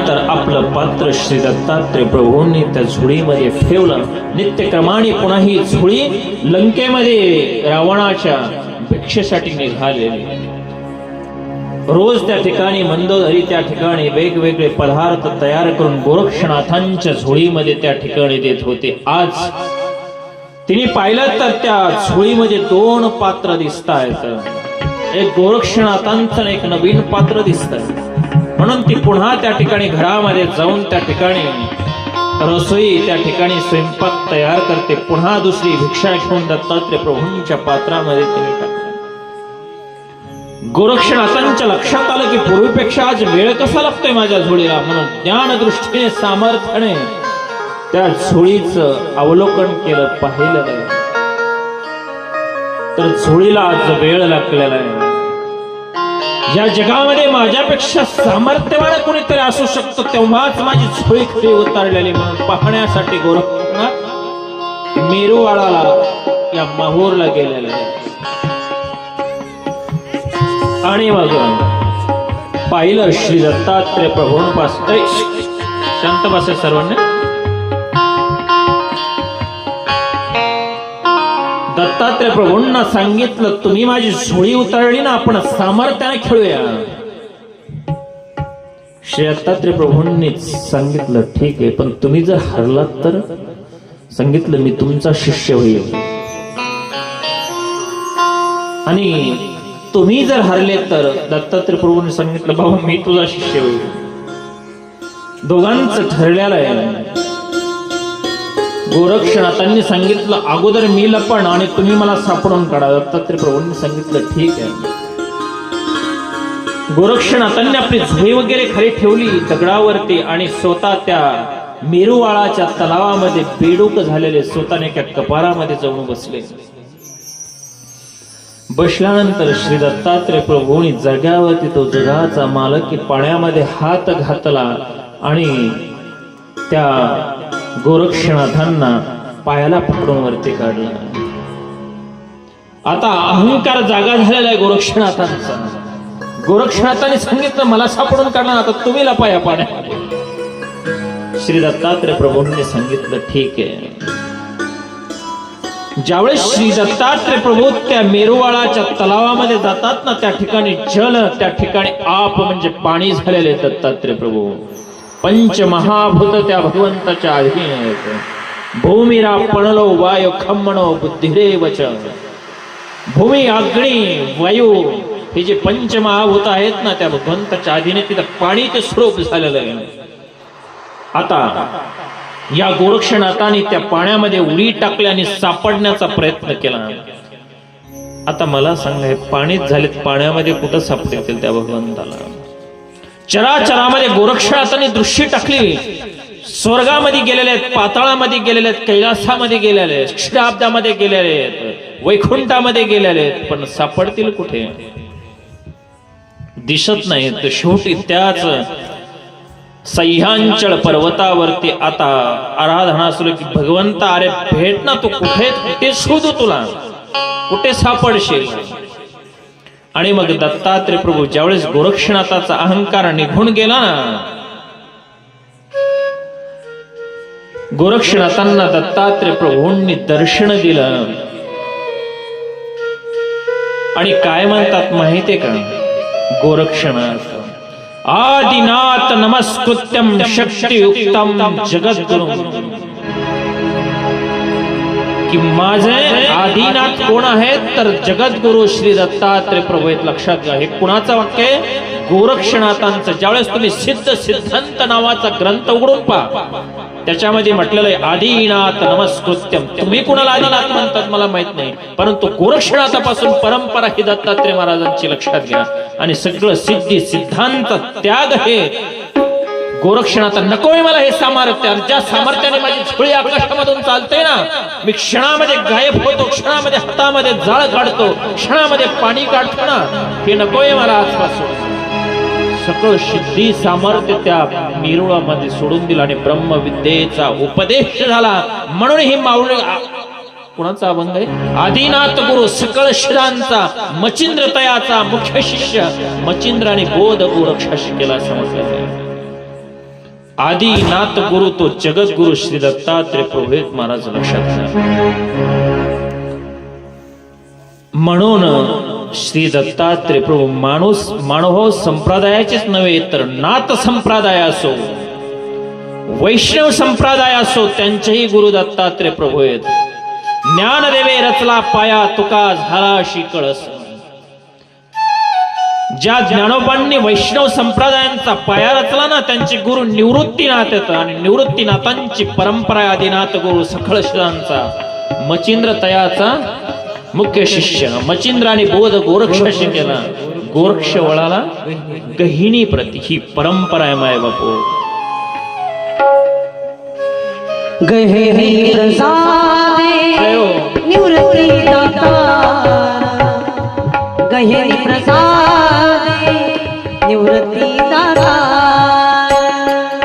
तर आपलं पात्र श्री दत्तात्रय प्रभूंनी त्या झुळीमध्ये ठेवलं. नित्यक्रमाने पुन्हा ही झुळी लंकेमध्ये रावणाच्या भिक्षेसाठी निघालेली. रोज त्या ठिकाणी मंदोदरी त्या ठिकाणी वेगवेगळे पदार्थ तयार करून गोरक्षनाथांच्या झोळीमध्ये त्या ठिकाणी देत होते. आज तिने पाहिलं तर त्या झोळीमध्ये 2 पात्र दिसत आहेत. एक गोरक्षनाथांचं एक नवीन पात्र दिसत आहे. म्हणून ती पुन्हा त्या ठिकाणी घरामध्ये जाऊन त्या ठिकाणी रसोई त्या ठिकाणी स्वयंपाक तयार करते. पुन्हा दुसरी भिक्षा घेऊन दत्तात्रय प्रभूंच्या पात्रामध्ये तिने टाकली. गोरक्षनाथांच्या लक्षात आलं की पूर्वीपेक्षा आज वेळ कसा लागतोय माझ्या झोळीला. म्हणून ज्ञान दृष्टीने सामर्थ्याने त्या झोळीचं अवलोकन केलं, पाहिलं तर झोळीला आज वेळ लागलेला आहे. या जगामध्ये माझ्यापेक्षा सामर्थ्यवान कोणीतरी असू शकतो तेव्हाच माझी झोळी खरी उतरलेली. म्हणून पाहण्यासाठी गोरखनाथ मेरूवाळाला या माहूरला गेलेला आहे. आणि मग पाहिलं श्री दत्तात्रय प्रभूंपास. शांत बसा सर्वांना. दत्तात्रय प्रभूंना सांगितलं तुम्ही माझी झोळी उतरली ना, आपण सामर्थ्याने खेळूया. श्री दत्तात्रय प्रभूंनीच सांगितलं ठीक आहे, पण तुम्ही जर हरलात तर सांगितलं मी तुमचा शिष्य होईल, आणि तुम्ही जर हरले तर दत्तात्रय प्रभूंनी सांगितलं बाबा मी तुझा शिष्य होईल. दोघांचं ठरलेलं आहे. गोरक्षनाथांनी सांगितलं अगोदर मी लपण आणि तुम्ही मला सापडून काढा. दत्तात्रय प्रभूंनी सांगितलं ठीक आहे. गोरक्षनाथांनी आपली झोळी वगैरे खरी ठेवली दगडावरती आणि स्वतः त्या मेरूवाळाच्या तलावामध्ये बेडूक झालेले स्वतःने एका कपारामध्ये जाऊन बसले. बसल्यानंतर श्री दत्तात्रय प्रभूंनी जाग्यावरती तो जगाचा मालकी पाण्यामध्ये हात घातला आणि त्या गोरक्षनाथांना पायाला पकडून वरती काढला. आता अहंकार जागा झालेला आहे गोरक्षनाथांचा. गोरक्षनाथांनी सांगितलं मला सापडून काढला, आता तुम्ही लपाया पाण्या. श्री दत्तात्रय प्रभूंनी सांगितलं ठीक आहे. ज्यावेळेस श्री दत्तात्रय प्रभू त्या मेरूवाळाच्या तलावामध्ये जातात ना, त्या ठिकाणी जल, त्या ठिकाणी आप म्हणजे पाणी झालेले दत्तात्रय प्रभू. पंचमहाभूत त्या भगवंताच्या अधीन आहेत. भूमिरा पणलो वायू खम्मणो बुद्धिरेवच. भूमी अग्नी वायू हे जे पंचमहाभूत आहेत ना, त्या भगवंताच्या अधीन तिथं पाणी ते स्वरूप झालेलं आहे. आता या गोरक्षनाथाने त्या पाण्यामध्ये उडी टाकली आणि सापडण्याचा प्रयत्न केला. आता मला सांगा हे पाणीच झालेत, पाण्यामध्ये कुठं सापडतील त्या भगवंताला. चराचरामध्ये गोरक्षनाथाने दृष्टी टाकली. स्वर्गामध्ये गेलेले आहेत, पाताळामध्ये गेलेले आहेत, कैलासामध्ये गेलेले आहेत, क्षीराब्दामध्ये गेलेले आहेत, वैकुंठामध्ये गेलेले आहेत, पण सापडतील कुठे दिसत नाहीत. शेवटी त्याच सह्यांचल पर्वतावरती आता आराधना सुरू की भगवंता अरे भेट ना, तू कुठे कुठे शोधू, तुला कुठे सापडशील. आणि मग दत्तात्रय प्रभू ज्यावेळेस गोरक्षनाथाचा अहंकार निघून गेला ना, गोरक्षनाथांना दत्तात्रय प्रभूंनी दर्शन दिलं. आणि काय म्हणतात माहितीये का गोरक्षनाथ, आदिनाथ नमस्कृत्यम शक्तियुक्तम जगद्गुरु, की माझे आदिनाथ कोण आहेत तर जगद्गुरु श्री दत्तात्रय प्रभू आहेत. लक्षात घ्या हे कुणाचं वाक्य आहे? गोरक्षनाथांचं. ज्यावेळेस तुम्ही सिद्ध सिद्धांत नावाचा ग्रंथ उघडून पहा, त्याच्यामध्ये म्हटलेलं आहे आदिनाथ नमस्कृत्यम. तुम्ही कुणाला आदिनाथ म्हणतात मला माहित नाही, परंतु गोरक्षनाथापासून परंपरा ही दत्तात्रय महाराजांची. लक्षात घ्या. आणि सगळं सिद्धी सिद्धांत त्याग हे गोरक्षनाथ. नकोय मला हे सामर्थ्य, ज्या सामर्थ्याने माझी झोळी आकाशामधून चालते ना, मी क्षणामध्ये गायब होतो, क्षणामध्ये हातामध्ये जाळ काढतो, क्षणामध्ये पाणी काढतो ना, हे नकोय मला आजपासून. सगळं सिद्धी सामर्थ्य त्या मेरूळामध्ये सोडून दिलं आणि ब्रह्मविद्येचा उपदेश झाला. म्हणून ही माऊली कुणाचा अभंग आहे? आदिनाथ गुरु सकळ शिरांचा मचिंद्र तयाचा मुख्य शिष्य मचिंद्र आणि बोध गोरक्षाशी केला समजला. आदिनाथ गुरु तो जगद्गुरु श्री दत्तात्रय प्रभू आहेत महाराज, लक्षात घ्या. म्हणून श्री दत्तात्रय प्रभू मानव संप्रदायाचेच नव्हे तर नाथ संप्रदाय असो, वैष्णव संप्रदाय असो, त्यांचेही गुरु दत्तात्रय प्रभू आहेत. ज्ञानदेवे रचला पाया, तुका झाला कळस. ज्या ज्ञानोबांनी वैष्णव संप्रदायांचा पाया रचला ना, त्यांचे गुरु निवृत्तीनाथ आहेत. आणि निवृत्तीनाथांची परंपरा आदिनाथ गुरु सखळशिलांचा मचिंद्र तयाचा मुख्य शिष्य. मचिंद्राने बोध गोरक्षाशी केला, गोरक्ष वळाला गहिणी प्रती. ही परंपरा आहे माय बापू. गहिणी प्रसादे निवृत्ती दाता, गहिणी प्रसादे निवृत्ती दाता,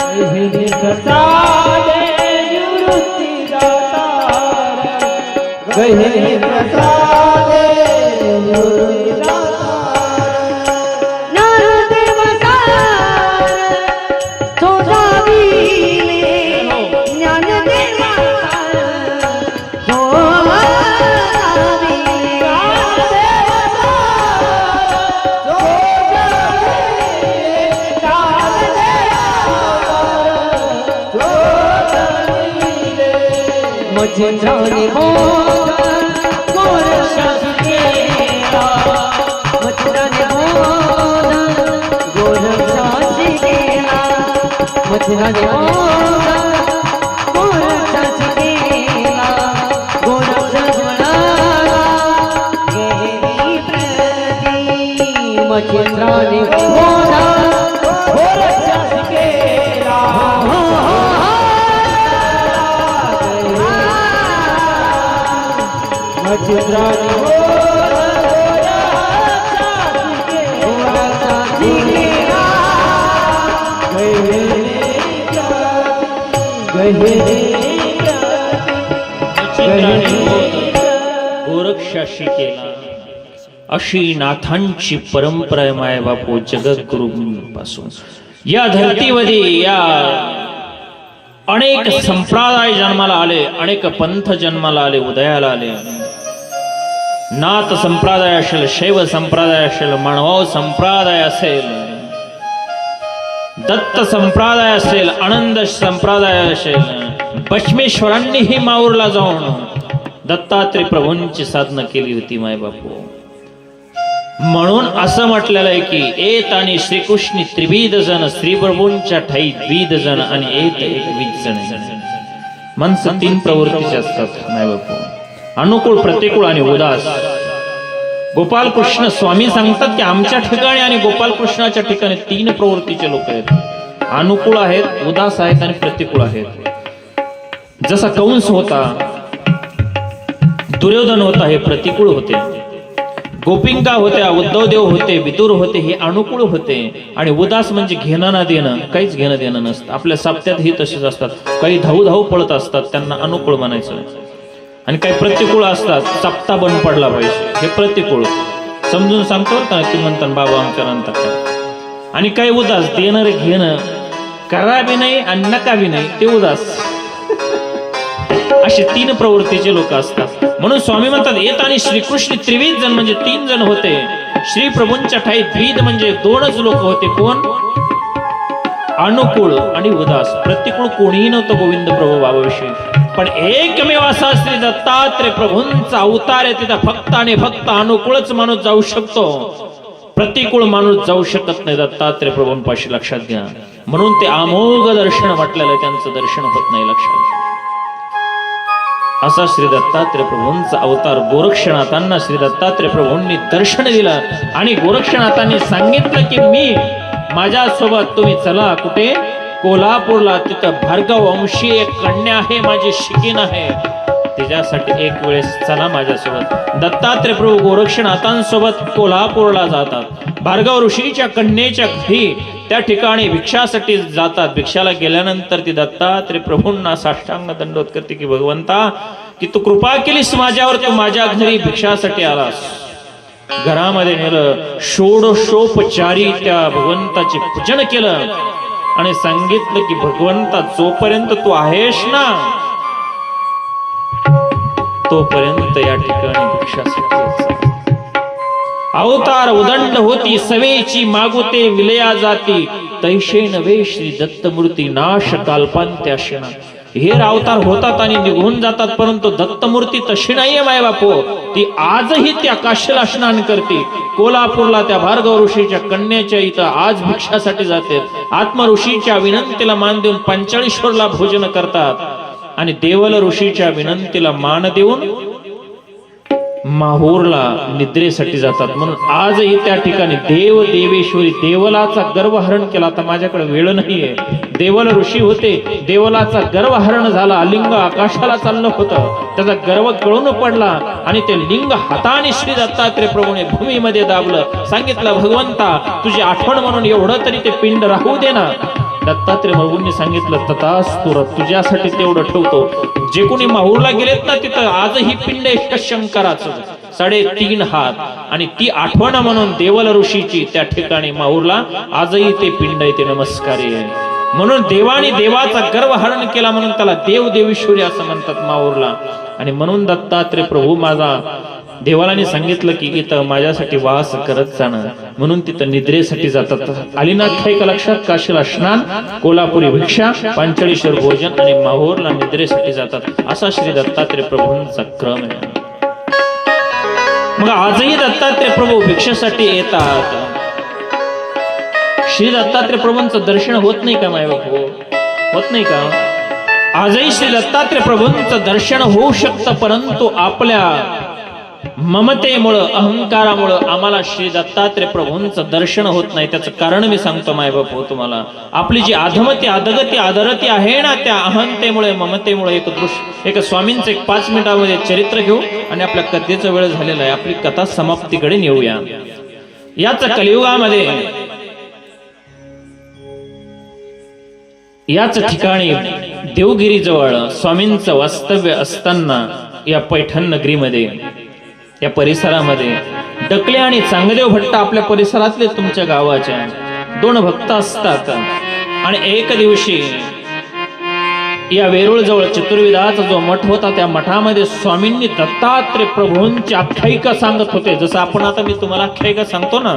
गहिणी प्रसादे निवृत्ती दाता, गहिणी प्रसादे निवृत्ती दाता. नारदेव सार सोडाविले ज्ञानदेवा सार मचिंद्राने बोधन गोरक्षाशी केला, मचिंद्राने बोधन गोरक्षाशी केला, मचिंद्राने बोधन गोरक्षाशी केला, गोरक्ष वळाला गहिनी प्रती. मचिंद्राने बोधन गोरक्षाशी केला, मचिंद्राने गोरक्षाशी केला. अशी नाथांची परंपरा आहे माय बापू जगद्गुरु पासून. या धरतीमध्ये या अनेक संप्रदाय जन्माला आले, अनेक पंथ जन्माला आले, उदयाला आले. नाथ संप्रदाय असेल, शैव संप्रदाय असेल, मानवाव संप्रदाय असेल, दत्त संप्रदाय असेल, आनंद संप्रदाय असेल, बचमेश्वरांनीही माऊरला जाऊन दत्तात्रय प्रभूंची साधना केली होती माय बापू. म्हणून असं म्हटलेलं आहे की एत आणि श्रीकृष्ण त्रिविध जण, श्री प्रभूंच्या ठाई द्विध जण आणि एत एक विध जण. माणसं तीन प्रवृत्तीचे असतात माय बापू, अनुकूल, प्रतिकूल आणि उदास. गोपालकृष्ण स्वामी सांगतात की आमच्या ठिकाणी आणि गोपालकृष्णाच्या ठिकाणी तीन प्रवृत्तीचे लोक आहेत. अनुकूल आहेत, उदास आहेत आणि प्रतिकूल आहेत. जसा कंस होता, दुर्योधन होता, हे प्रतिकूल होते. गोपिंका होत्या, उद्धवदेव होते, विदुर होते, हे अनुकूल होते. आणि उदास म्हणजे घेणं ना देणं, काहीच घेणं देणं नसतं. आपल्या साप्त्यातही तसेच असतात, काही धाऊ धाऊ पळत असतात, त्यांना अनुकूल म्हणायचं. आणि काही प्रतिकूळ असतात, चपता बंद पडला पाहिजे, हे प्रतिकूळ. समजून सांगतो का तुम्ही म्हणतात बाबा आमच्या नंतर. आणि काही उदास, देणं रे घेणं, करा बी नाही आणि नका बी नाही, ते उदास. असे तीन प्रवृत्तीचे लोक असतात. म्हणून स्वामी म्हणतात येत आणि श्रीकृष्ण त्रिविध जण म्हणजे तीन जण होते. श्री प्रभूंच्या ठाई द्विध म्हणजे दोनच लोक होते. कोण? अनुकूळ आणि उदास. प्रतिकूळ कोणीही नव्हतं गोविंद प्रभू बाबाविषयी. पण एकमेव असा श्री दत्तात्रय प्रभूंचा अवतार आहे, तिथं फक्त आणि फक्त अनुकूळच माणूस जाऊ शकतो, प्रतिकूळ माणूस जाऊ शकत नाही दत्तात्रय प्रभूंपाशी. लक्षात घ्या. म्हणून ते अमोघ दर्शन म्हटलेलं, त्यांचं दर्शन होत नाही. लक्षात घ्या. असा श्री दत्तात्रय प्रभूंचा अवतार गोरक्षनाथांना श्री दत्तात्रय प्रभूंनी दर्शन दिलं. आणि गोरक्षनाथांनी सांगितलं की मी माझ्यासोबत तुम्ही चला. कुठे? कोल्हापूरला. तिथं भार्गव वंशी एक कन्या आहे, माझी शिकीन आहे, तिच्यासाठी एक वेळेस चला माझ्यासोबत. दत्तात्रय प्रभू गोरक्षनाथांसोबत कोल्हापूरला जातात. भार्गव ऋषीच्या कन्येच्या घरी त्या ठिकाणी भिक्षासाठी जातात. भिक्षाला गेल्यानंतर ती दत्तात्रय प्रभूंना साष्टांग दंडवत करते की भगवंता, की तू कृपा केलीस माझ्यावर, तू माझ्या घरी भिक्षासाठी आलास. घरामध्ये नेलं, षोडशोपचारी त्या भगवंताचे पूजन केलं आणि सांगितलं की भगवंता जोपर्यंत तू आहेस ना तोपर्यंत या ठिकाणी भिक्षासाठी अवतार उदंड होती सवेची मागुते विलया जाती तैशे नवे श्री दत्तमूर्ती नाश काल्पांत्याशिना. हे अवतार होतात आणि निघून जातात, परंतु दत्तमूर्ती तशी नाहीये माय बापू. ती आजही त्या काशीला स्नान करते. कोल्हापूरला त्या भार्गव ऋषीच्या कन्याच्या इथं आज भिक्षासाठी जाते. आत्म ऋषीच्या विनंतीला मान देऊन पंचाळीश्वरला भोजन करतात आणि देवल ऋषीच्या विनंतीला मान देऊन माहूरला निद्रेसाठी जातात. म्हणून आजही त्या ठिकाणी देव देवेश्वरी देवलाचा गर्वहरण केला. आता माझ्याकडे वेळ नाहीये. देवल ऋषी होते, देवलाचा गर्वहरण झाला. लिंग आकाशाला चाललं होतं, त्याचा गर्व गळून पडला आणि ते लिंग हाताने श्री दत्तात्रय प्रभूने भूमीमध्ये दाबलं. सांगितलं भगवंता तुझी आठवण म्हणून एवढं तरी ते पिंड राहू दे ना. दत्तात्रय प्रभूंनी सांगितलं तथास्तु, तुझ्यासाठी तेवढं ठेवतो. जे कोणी माहूरला गेलेत ना तिथं आजही पिंड शंकराचं 3.5 हात आणि ती आठवण म्हणून देवल ऋषीची त्या ठिकाणी माहूरला आजही ते पिंड आहे, ते नमस्कारी आहे. म्हणून देवानी देवाचा गर्वहरण केला म्हणून त्याला देव देवेश्वरी असं म्हणतात माहूरला. आणि म्हणून दत्तात्रय प्रभू माझा देवालाने सांगितलं की इथं माझ्यासाठी वास करत जाणं, म्हणून तिथं निद्रेसाठी जातात. आलीनाख्यायिका लक्षात, काशीला स्नान, कोल्हापुरी भिक्षा, पंचाळीश्वर भोजन आणि माहूरला निद्रेसाठी जातात. असा श्री दत्तात्रय प्रभूंचा क्रम आहे. मग आजही दत्तात्रय प्रभू भिक्षेसाठी येतात. श्री दत्तात्रय प्रभूंचं दर्शन होत नाही का माय बापू? होत नाही का? आजही श्री दत्तात्रय प्रभूंचं दर्शन होऊ शकतं, परंतु आपल्या ममतेमुळं अहंकारामुळं आम्हाला श्री दत्तात्रय प्रभूंचं दर्शन होत नाही. त्याचं कारण मी सांगतो माय बापू तुम्हाला. आपली जी अधमती अधगती आदरती आहे ना, त्या अहंतेमुळे ममतेमुळे एक स्वामींचं 5 मिनिटांमध्ये चरित्र घेऊ आणि आपल्या कथेचा वेळ झालेला आहे. आपली कथा समाप्तीकडे नेऊया. याच कलियुगामध्ये याच ठिकाणी देवगिरीजवळ स्वामींचं वास्तव्य असताना या पैठण नगरीमध्ये या परिसरामध्ये डकले आणि चांगदेव भट्ट आपल्या परिसरातले तुमच्या गावाच्या 2 भक्त असतात. आणि एक दिवशी या वेरूळ जवळ चतुर्विधाचा जो मठ होता त्या मठामध्ये स्वामींनी दत्तात्रय प्रभूंची आख्यायिका सांगत होते. जसं आपण आता मी तुम्हाला आख्यायिका सांगतो ना,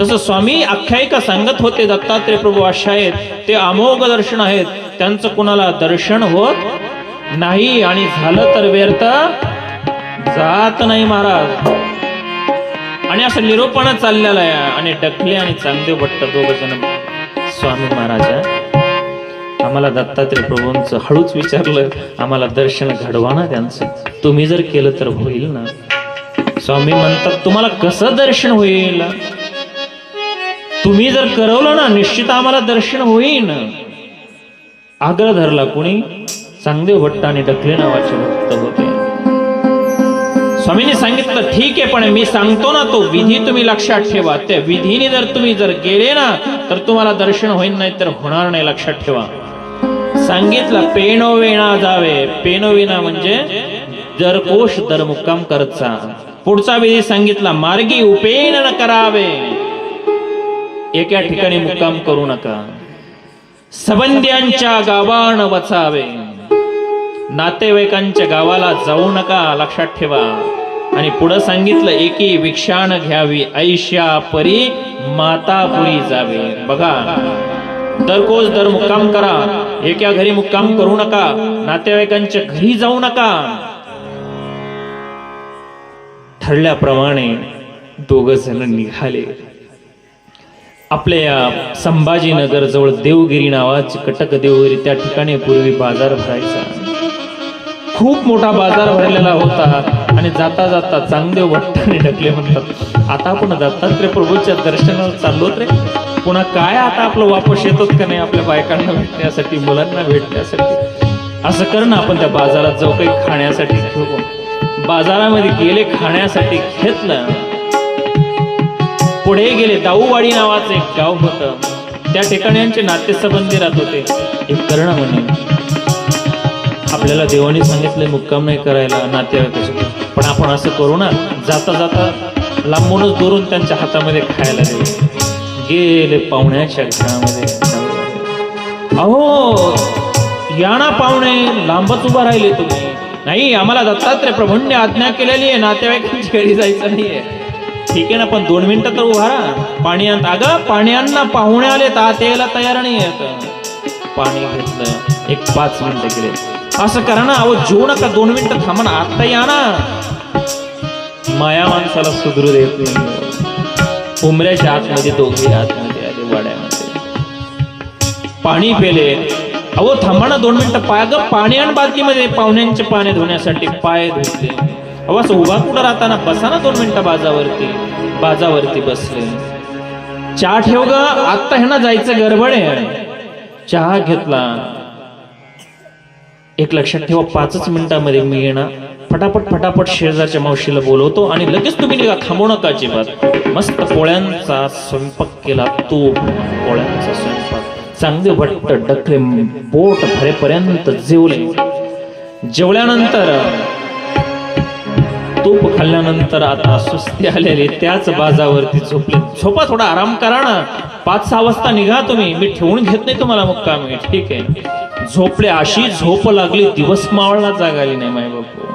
तसं स्वामी आख्यायिका सांगत होते. दत्तात्रय प्रभू अशा आहेत, ते अमोघ दर्शन आहेत, त्यांचं कुणाला दर्शन होत नाही आणि झालं तर व्यर्थ जात नाही महाराज. आणि असं निरोपण चाललेलं आहे. आणि डकले आणि चांगदेव भट्ट 2 जण स्वामी महाराज आम्हाला दत्तात्रय प्रभूंचं हळूच विचारलं, आम्हाला दर्शन घडवा ना त्यांचं, तुम्ही जर केलं तर होईल ना. स्वामी म्हणतात तुम्हाला कसं दर्शन होईल? तुम्ही जर करवलं ना निश्चित आम्हाला दर्शन होईल. आग्रह धरला कोणी? चांगदेव भट्ट आणि डकले नावाचे भक्त होते. स्वामींनी सांगितलं ठीक आहे, पण मी सांगतो ना तो विधी तुम्ही लक्षात ठेवा. त्या विधीने जर तुम्ही गेले ना तर तुम्हाला दर्शन होईल, नाही तर होणार नाही, लक्षात ठेवा. सांगितलं पेनोविना जावे. पेनोविना म्हणजे दरकोश दर मुक्काम करतचा. पुढचा विधी सांगितला मार्गी उपेन न करावे. एका ठिकाणी मुक्काम करू नका. संबंध्यांच्या गावान वचावे. नातेवाईकांच्या गावाला जाऊ नका, लक्षात ठेवा. आणि पुढे सांगितलं एकी भिक्षाण घ्यावी ऐशा परी मातापुरी जावे. बघा दरकोज दर मुक्काम करा. एका घरी मुक्काम करू नका, नातेवाईकांच्या घरी जाऊ नका. ठरल्याप्रमाणे 2 जण निघाले. आपल्या संभाजीनगर जवळ देवगिरी नावाची कटक देवगिरी, त्या ठिकाणी पूर्वी बाजार भरायचा. खूप मोठा बाजार भरलेला होता. आणि जाता जाता चांगदेव भट्ट आणि डकले म्हणतात आता आपण दत्तात्रय प्रभूच्या दर्शनाला चाललोत रे, पुन्हा काय आता आपलं वापस येतोत का नाही आपल्या बायकांना भेटण्यासाठी, मुलांना भेटण्यासाठी. असं कर ना आपण त्या बाजारात जाऊ, काही खाण्यासाठी घेऊ. बाजारामध्ये गेले, खाण्यासाठी घेतलं. पुढे गेले. दाऊवाडी नावाचं एक गाव होतं, त्या ठिकाणी यांचे नातेसंबंधी राहत होते. एक करणं म्हणे आपल्याला देवाने सांगितलंय मुक्काम नाही करायला नातेवाईकाच्या, पण आपण असं करू ना, जाता जाता लांबूनच दुरून त्यांच्या हातामध्ये खायला देऊ. गेले पाहुण्याच्या घरामध्ये. अहो या ना पाहुणे, लांबच उभा राहिले तुम्ही. नाही, आम्हाला दत्तात्रय प्रभूंनी आज्ञा केलेली आहे नातेवाईकांच्या घरी जायचं नाहीये. ठीक आहे ना, पण 2 मिनिटं तर उभा राहा. पाणी आण. अगं पाण्याना पाहुणे आले तर आत यायला तयार नाही आहेत. पाणी घेतलं, एक 5 मिनिटं गेले. असं करा ना, अहो जेवू नका, 2 मिनिटं थांबा ना, आता या ना. माया माणसाला सुधरू देत नाही. उमऱ्याच्या आतमध्ये दोघे आतमध्ये आले वाड्यामध्ये, पाणी पेले. अहो थांबा ना 2 मिनिटं, पाणी आणि बादलीमध्ये पाहुण्यांचे पाणी धुण्यासाठी पाय धुतले. अहो असं उभा कुठं राहताना, बसा ना 2 मिनिटं बाजावरती बसले. चहा ठेव ग, आता ह्यांना जायचं गडबड आहे. चहा घेतला. एक लक्षात ठेवा, 5च मिनिटांमध्ये मी येणार. फटाफट शेजारच्या मावशीला बोलवतो आणि लगेच तुम्ही निघा, थांबू नका अजिबात. मस्त पोळ्यांचा स्वयंपाक केला, तूप पोळ्यांचा स्वयंपाक, चांगले भट्ट डकले, पोट भरेपर्यंत जेवले. जेवल्यानंतर तूप खाल्ल्यानंतर आता सुस्ती आलेली, त्याच बाजावरती झोपले. झोपा, थोडा आराम करा ना. 5-6 वाजता निघा तुम्ही, मी ठेवून घेत नाही तुम्हाला मुक्कामी. ठीक आहे. झोपले. अशी झोप लागली, दिवस मावळला, जाग आली नाही माय बापू.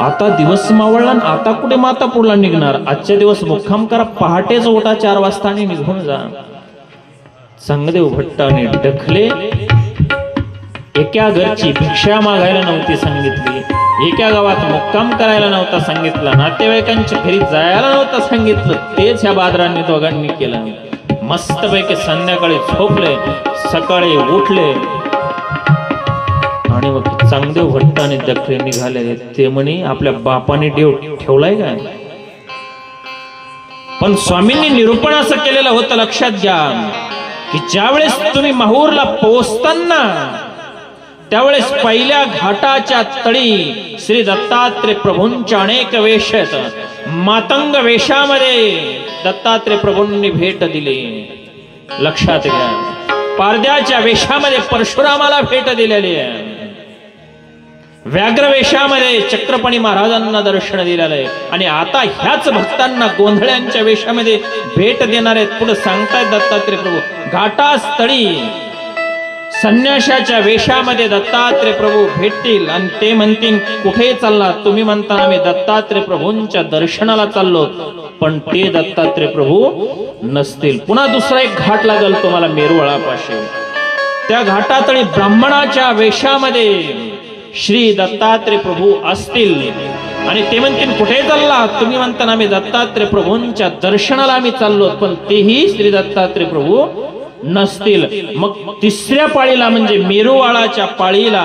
आता दिवस मावळला, आता कुठे मातापूरला निघणार. आजच्या दिवस मुक्काम करा, पहाटेच उठा 4 वाजता आणि निघून जा. संगदेव भट्टाने डखले. एका घरची भिक्षा मागायला नव्हती सांगितली, एका गावात मुक्काम करायला नव्हता सांगितला, नातेवाईकांच्या घरी जायला नव्हतं सांगितलं. तेच ह्या बादरांनी दोघांनी केलं. मस्तपैकी संध्याकाळी झोपले, सकाळी उठले आणि मग चांगदेव भट्टाने डखले निघाले. ते म्हणे आपल्या बापाने देव ठेवलाय काय? पण स्वामींनी निरूपण असं केलेलं होतं, लक्षात घ्या, की ज्यावेळेस तुम्ही माहूरला पोहोचताना त्यावेळेस पहिल्या घाटाच्या तळी श्री दत्तात्रय प्रभूंच्या अनेक वेश आहेत. मातंग वेशामध्ये दत्तात्रय प्रभूंनी भेट दिली. लक्षात घ्या. पारद्याच्या वेशामध्ये परशुरामाला भेट दिलेली आहे. व्याघ्र वेशामध्ये चक्रपाणी महाराजांना दर्शन दिलेलं आहे. आणि आता ह्याच भक्तांना गोंधळ्यांच्या वेशामध्ये भेट देणार आहेत. पुढे सांगतायत दत्तात्रय प्रभू, घाटास्थळी संन्याशाच्या वेशामध्ये दत्तात्रय प्रभू भेटतील आणि ते म्हणतील कुठे चालला? तुम्ही म्हणता आम्ही दत्तात्रय प्रभूंच्या दर्शनाला चाललो, पण ते दत्तात्रय प्रभू नसतील. पुन्हा दुसरा एक घाट लागल तुम्हाला मेरुवळापाशी. त्या घाटातळी ब्राह्मणाच्या वेशामध्ये श्री दत्तात्रय प्रभू असतील आणि ते म्हणतील कुठे चालला? तुम्ही म्हणता आम्ही दत्तात्रय प्रभूंच्या दर्शनाला आम्ही चाललो, पण तेही श्री दत्तात्रय प्रभू नसतील. मग तिसऱ्या पाळीला म्हणजे मेरुवाळाच्या पाळीला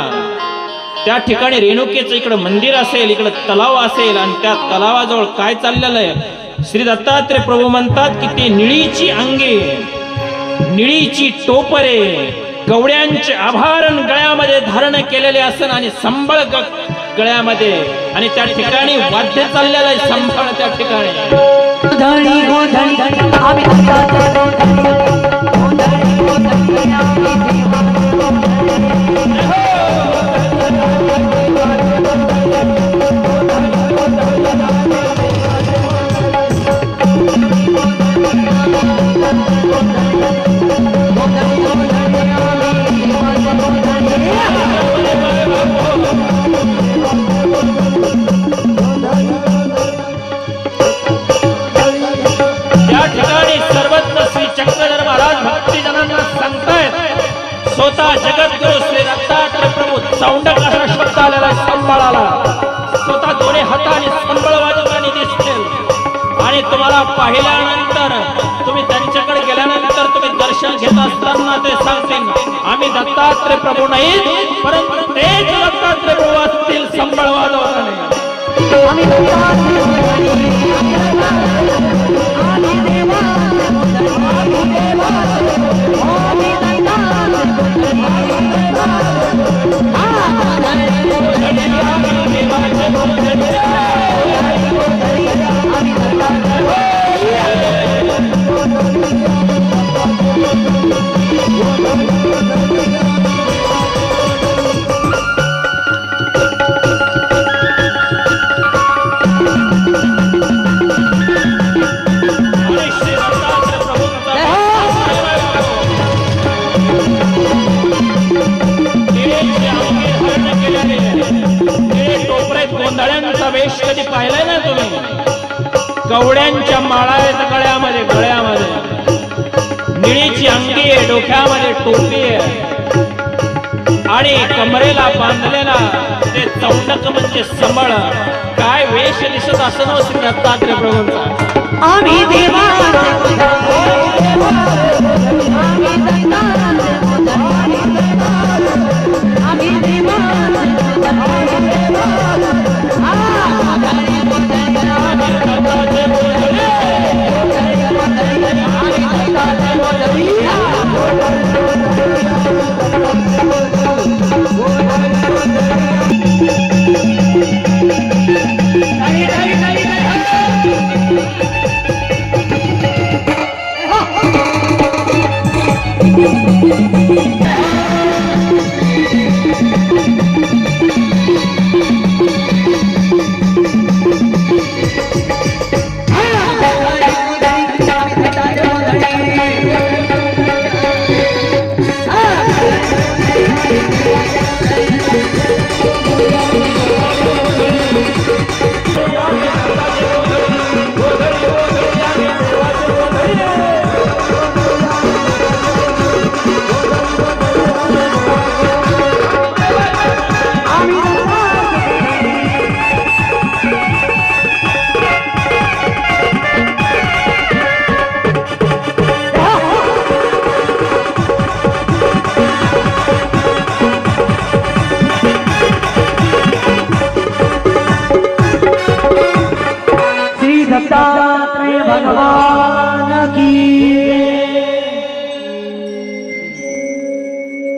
त्या ठिकाणी रेणुकेचं इकडं मंदिर असेल, इकडं तलाव असेल आणि त्या तलावाजवळ काय चाललेलं आहे? श्री दत्तात्रय प्रभू म्हणतात की ते निळीची अंगे, निळीची टोपरे, गवड्यांचे आभारण गळ्यामध्ये धारण केलेले असन आणि संबळ गळ्यामध्ये, आणि त्या ठिकाणी वाद्य चाललेलं आहे संबळ त्या ठिकाणी. स्वतः जगद्गुरु श्री दत्तात्रय प्रभू चौंडक असा शब्द आलेला संबळाला, स्वतः दोन्ही हाताने संबळ वाजवताना दिसतील. आणि तुम्हाला पाहिल्यानंतर तुम्ही त्यांच्याकडे गेल्यानंतर तुम्ही दर्शन घेत असताना ते सांगतील आम्ही दत्तात्रय प्रभू नाही, परंतु तेच दत्तात्रय प्रभू असतील संबळ वाजवताना. कवड्यांच्या माळा आहेत गळ्यामध्ये निळीची अंगी आहे, डोक्यामध्ये टोपी आहे आणि कमरेला बांधलेला ते चौंडक म्हणजे संबळ. काय वेश दिसत असं ना श्री दत्तात्रय प्रभूंचा. आम्ही दत्तात्रय भगवान की.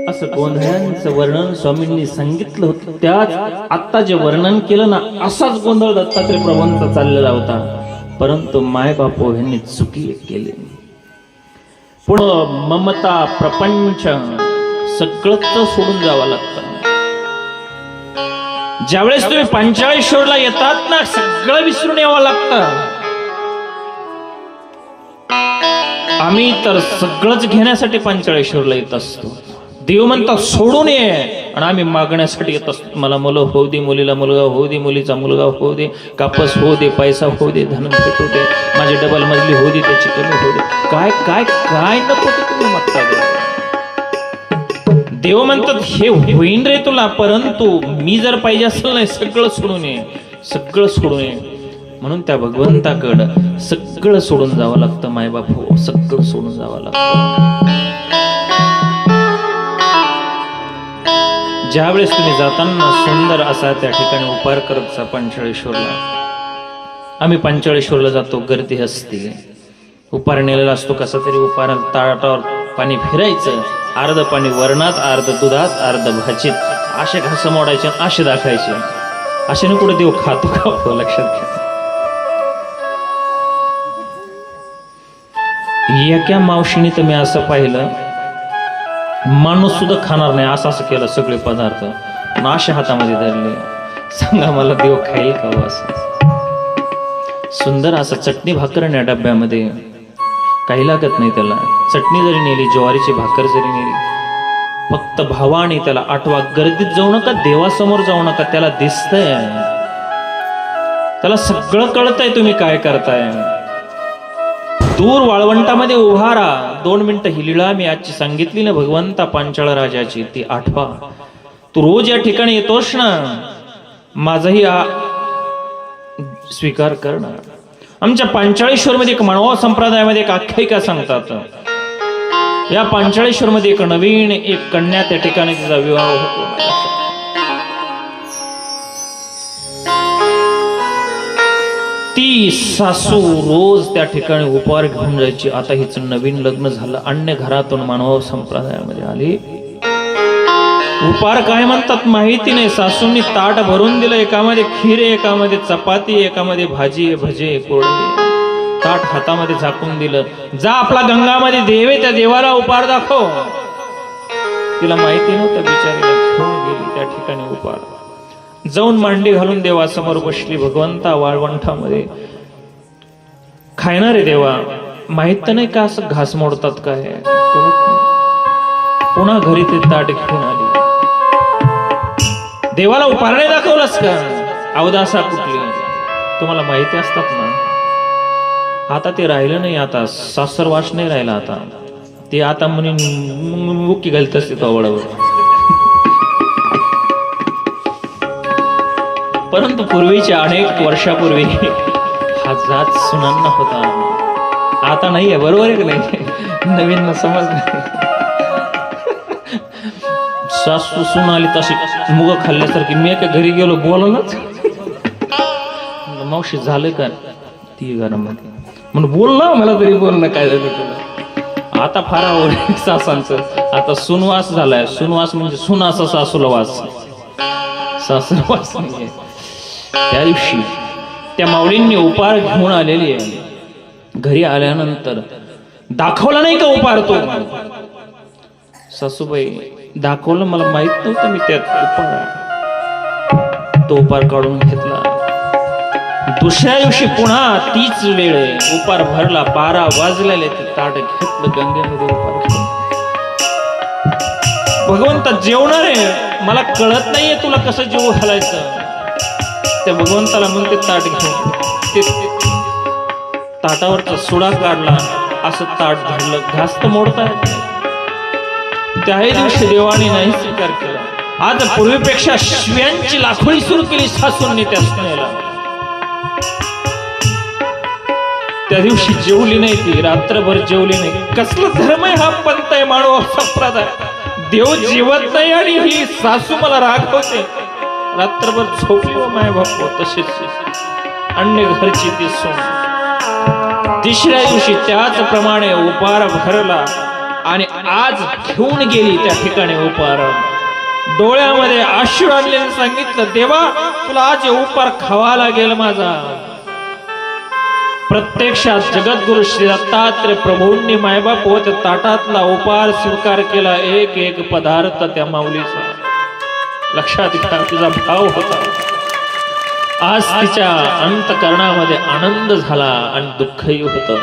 असं गोंधळांचं वर्णन स्वामींनी सांगितलं होतं. त्याच आता जे वर्णन केलं ना, असाच गोंधळ दत्तात्रय प्रभूंचा चाललेला होता. परंतु माय बापू यांनी चुकी केली. पुढं ममता प्रपंच सगळंच सोडून जावं लागतं. ज्यावेळेस तुम्ही पंचाळेश्वरला येतात ना, सगळं विसरून यावं लागतं. आम्ही तर सगळंच घेण्यासाठी पंचाळेश्वरला येत असतो. देव म्हणतात सोडून ये, आणि आम्ही मागण्यासाठी येत असतो. मला मुलं होऊ दे, मुलीला मुलगा होऊ दे, मुलीचा मुलगा होऊ दे, कापस होऊ दे, पैसा होऊ दे, धन भेटू दे, माझी डबल मजली होऊ दे, त्याची कमी होऊ दे. काय काय काय नको ते तुम्ही मागता. देव म्हणतात हे होईन रे तुला, परंतु मी जर पाहिजे असेल नाही, सगळं सोडून ये, सगळं सोडून ये. म्हणून त्या भगवंताकडं सगळं सोडून जावं लागतं. मायबाप हो, सगळं सोडून जावं लागतं. ज्यावेळेस तुम्ही जाताना सुंदर असा त्या ठिकाणी उपार करत जा पंचाळेश्वरला. आम्ही पंचाळेश्वरला जातो, गर्दी असते, उपार नेलेला असतो. कसा तरी उपार ताटावर पाणी फिरायचं, अर्ध पाणी वरणात, अर्ध दुधात, अर्ध भाजीत, असे घास मोडायचे, असे दाखायचे. अशाने कुठे देव खातो का हो, लक्षात घ्या. एका मावशीने तर मी असं पाहिलं, माणूस सुद्धा खाणार नाही असं असं केलं, सगळे पदार्थ नाशे हातामध्ये धरले. सांगा मला देव खाईल का हो असं? सुंदर असं चटणी भाकर या डब्यामध्ये, काही लागत नाही त्याला. चटणी जरी नेली, ज्वारीची भाकर जरी नेली, फक्त भावाने त्याला आठवा. गर्दीत जाऊ नका, देवासमोर जाऊ नका, त्याला दिसतंय, त्याला सगळं कळतंय तुम्ही काय करताय. दूर वाळवंटामध्ये उभा राहा, 2 मिनिटं ही लीळा मी आजची सांगितली ना भगवंता पांचाळ राजाची, ती आठवा. तू रोज या ठिकाणी येतोस ना, माझाही स्वीकार कर ना. आमच्या पांचाळेश्वर मध्ये एक मानव संप्रदायामध्ये एक आख्यायिका सांगतात. या पांचाळेश्वर मध्ये एक नवीन एक कन्या त्या ठिकाणी तिचा विवाह होतो. ती सासू रोज त्या ठिकाणी उपहार घेऊन जायची. आता हिचं नवीन लग्न झालं, अन्य घरातून मानव संप्रदायामध्ये आली. उपहार काय म्हणतात माहिती नाही. सासूंनी ताट भरून दिलं, एकामध्ये खीर आहे, एकामध्ये चपाती, एकामध्ये भाजी, भजे, कोरडे. ताट हातामध्ये झाकून दिलं. जा आपला गंगामध्ये देव आहे, त्या देवाला उपहार दाखव. तिला माहिती नव्हतं, बिचारीला घेऊन गेली त्या ठिकाणी उपहार. जाऊन मांडी घालून देवासमोर बसली. भगवंता वाळवंटामध्ये खायणारे देवा, माहित नाही का असं घास मोडतात काय. पुन्हा घरी ते ताट घेऊन आली. देवाला उपहार नाही दाखवलास का? अवदासा कुठली तुम्हाला माहिती असतात ना. आता ते राहिलं नाही, आता सासरवास नाही राहिला. आता ते आता म्हणे मुक्की घालत असते कवडावर. परंतु पूर्वीच्या अनेक वर्षापूर्वी हा जात सुनांना होता, आता नाही आहे. बरोबर आहे की नाही? नवीन समज नाही. सासू सून आली तशी मुग खाल्ल्यासारखी. मी एका घरी गेलो बोलायलाच, मावशी झालं का ती घरामध्ये म्हणून बोलला, मला तरी बोलणं काय झालं तुला. आता फार आवड सासांचं. आता सुनवास झालाय. सुनवास म्हणजे सुनाचा सासूला वास, सासरवास नाहीये. त्या दिवशी त्या माऊलींनी उपार घेऊन आलेली आहे. घरी आल्यानंतर दाखवला नाही का उपार तो. सासूबाई दाखवलं, मला माहित नव्हतं मी त्यात उपार. तो उपार काढून घेतला. दुसऱ्या दिवशी पुन्हा तीच वेळ आहे. उपार भरला, 12 वाजलेले. ते ताट घेतलं, गंगेमध्ये उपार घेतलं. भगवंता जेवणार आहे, मला कळत नाहीये तुला कसं जेवू घालायचं. त्या भगवंताला म्हणते ताट घेऊन. ते ताटावरचा सुडा काढला, असं ताट धरलं. घास तर मोडता येत नाही. त्याही दिवशी देवाने नाही स्वीकार केला. आज पूर्वीपेक्षा शिव्यांची लाखोळी सुरू केली सासूंनी त्या सुनेला. त्या दिवशी जेवली नाही ती, रात्रभर जेवली नाही. कसला धर्म आहे हा, पंथ आहे, मानव संप्रदाय. देव जेवत नाही आणि ही सासू मला रागवते. रात्रभर झोपली व माय बाप तशीच अन्य घरची ती सून. तिसऱ्या दिवशी त्याचप्रमाणे उपार भरला आणि आज घेऊन गेली त्या ठिकाणी उपार. डोळ्यामध्ये अश्रू आणले, सांगितलं, देवा तुला आज उपार खावा लागेल माझा. प्रत्यक्षात जगद्गुरु श्री दत्तात्रय प्रभूंनी मायबाप व त्या ताटातला उपार स्वीकार केला. एक एक पदार्थ त्या माऊलीचा. लक्षात घ्या, तिचा भाव होता. आज तिच्या अंतकरणामध्ये आनंद झाला आणि दुःखही होतं.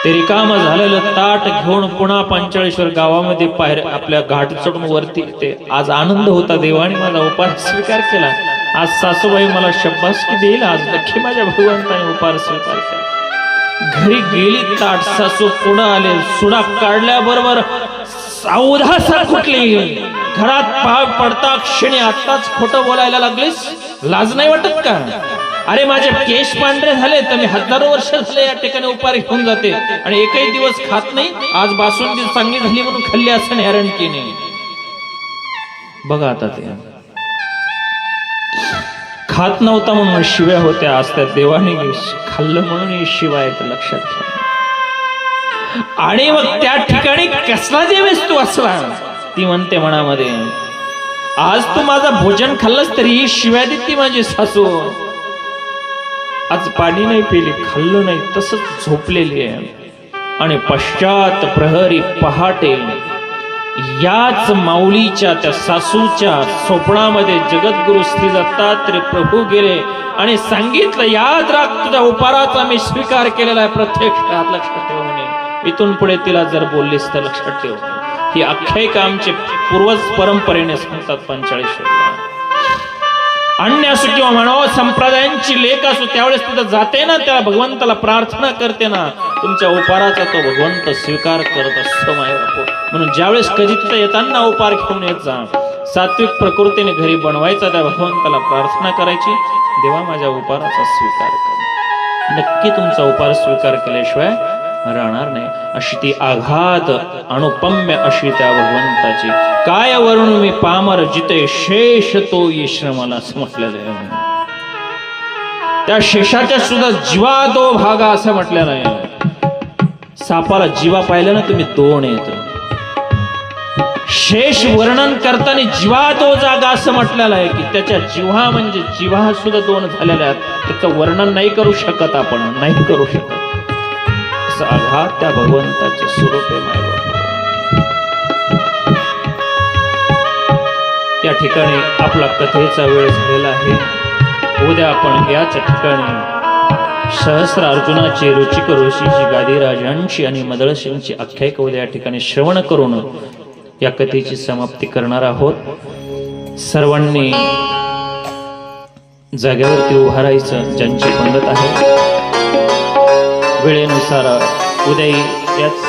ते रिकाम झालेलं ताट घेऊन पुन्हा पंचाळेश्वर गावामध्ये आपल्या घाट चढून वरती येते. आज आनंद होता, देवाने माझा उपार स्वीकार केला. आज सासूबाई मला शब्बासकी देईल. आज नक्की माझ्या भगवंताने उपार स्वीकार केला. घरी गेली, ताट सासू पुढे आले. सुडा काढल्याबरोबर सावधासा कुठली. घरात पाय पडता क्षणी आत्ताच खोटं बोलायला लागलीस, लाज नाही वाटत का? अरे माझे केश पांढरे झाले तर मी हजारो वर्ष झाले या ठिकाणी उपार घेऊन जाते आणि एकही दिवस खात नाही. आज बासुंदी चांगली झाली म्हणून खाल्ली असं हेरण केले. बघा आता ते खात नव्हता म्हणून शिव्या होत्या. आज त्या देवाने खाल्लं म्हणून शिवाय लक्षात घ्या. आणि मग त्या ठिकाणी कसला देवेस तू असला, ती म्हणते मनामध्ये, आज तू माझा भोजन खाल्लंस तरी शिव्या देती माझी सासू. आज पाणी नाही पिली, खाल्लं नाही, तसंच झोपलेली आहे. आणि पश्चात प्रहरी पहाटे याच माऊलीच्या त्या सासूच्या स्वप्नामध्ये जगद्गुरु श्री दत्तात्रय प्रभू गेले आणि सांगितलं, याद राख तुझ्या उपाराचा मी स्वीकार केलेला आहे. प्रत्यक्षात लक्षात ठेव म्हणे. इथून पुढे तिला जर बोललीस तर लक्षात ठेव. ही आख्यायिका आमचे पूर्वज परंपरेने सांगतात. पंचाळेश्वरला अन्य असो किंवा मानव संप्रदायांची लेख असो, त्यावेळेस तिथं जाते ना, त्या भगवंताला प्रार्थना करते ना, तुमच्या उपाराचा तो भगवंत स्वीकार करत असतो माय बापू. म्हणून ज्यावेळेस कधी तिथं येताना उपार घेऊन येत जा. सात्विक प्रकृतीने घरी बनवायचा, त्या भगवंताला प्रार्थना करायची, देवा माझ्या उपाराचा स्वीकार कर. नक्की तुमचा उपार स्वीकार केल्याशिवाय राहणार नाही. अशी ती आघात अनुपम्य अशी त्या भगवंताची. काय वर्णू मी पामर जिते शेष तो श्रमाला असं म्हटलेलं आहे. त्या शेषाच्या सुद्धा जीवा दो भागा असं म्हटलेलं आहे. सापाला जीवा पाहिलं ना तुम्ही, दोन येत. शेष वर्णन करताना जीवा दो जागा असं म्हटलेलं आहे की त्याच्या जिव्हा म्हणजे जिव्हा सुद्धा दोन झालेल्या आहेत. त्याचं वर्णन नाही करू शकत आपण, नाही करू शकत. आघात त्या भगवंताचे स्वरूप आहे माय बाबा. या ठिकाणी आपला कथेचा वेळ झालेला आहे. उद्या आपण याच ठिकाणी सहस्र अर्जुनाची रुचिक ऋषीची गादीराजांची आणि मदळसिंगची आख्यायिका उद्या या ठिकाणी श्रवण करून या कथेची समाप्ती करणार आहोत. सर्वांनी जागेवरती उभा राहायचं ज्यांची पंगत आहे. वेळेनुसार उद्याही याच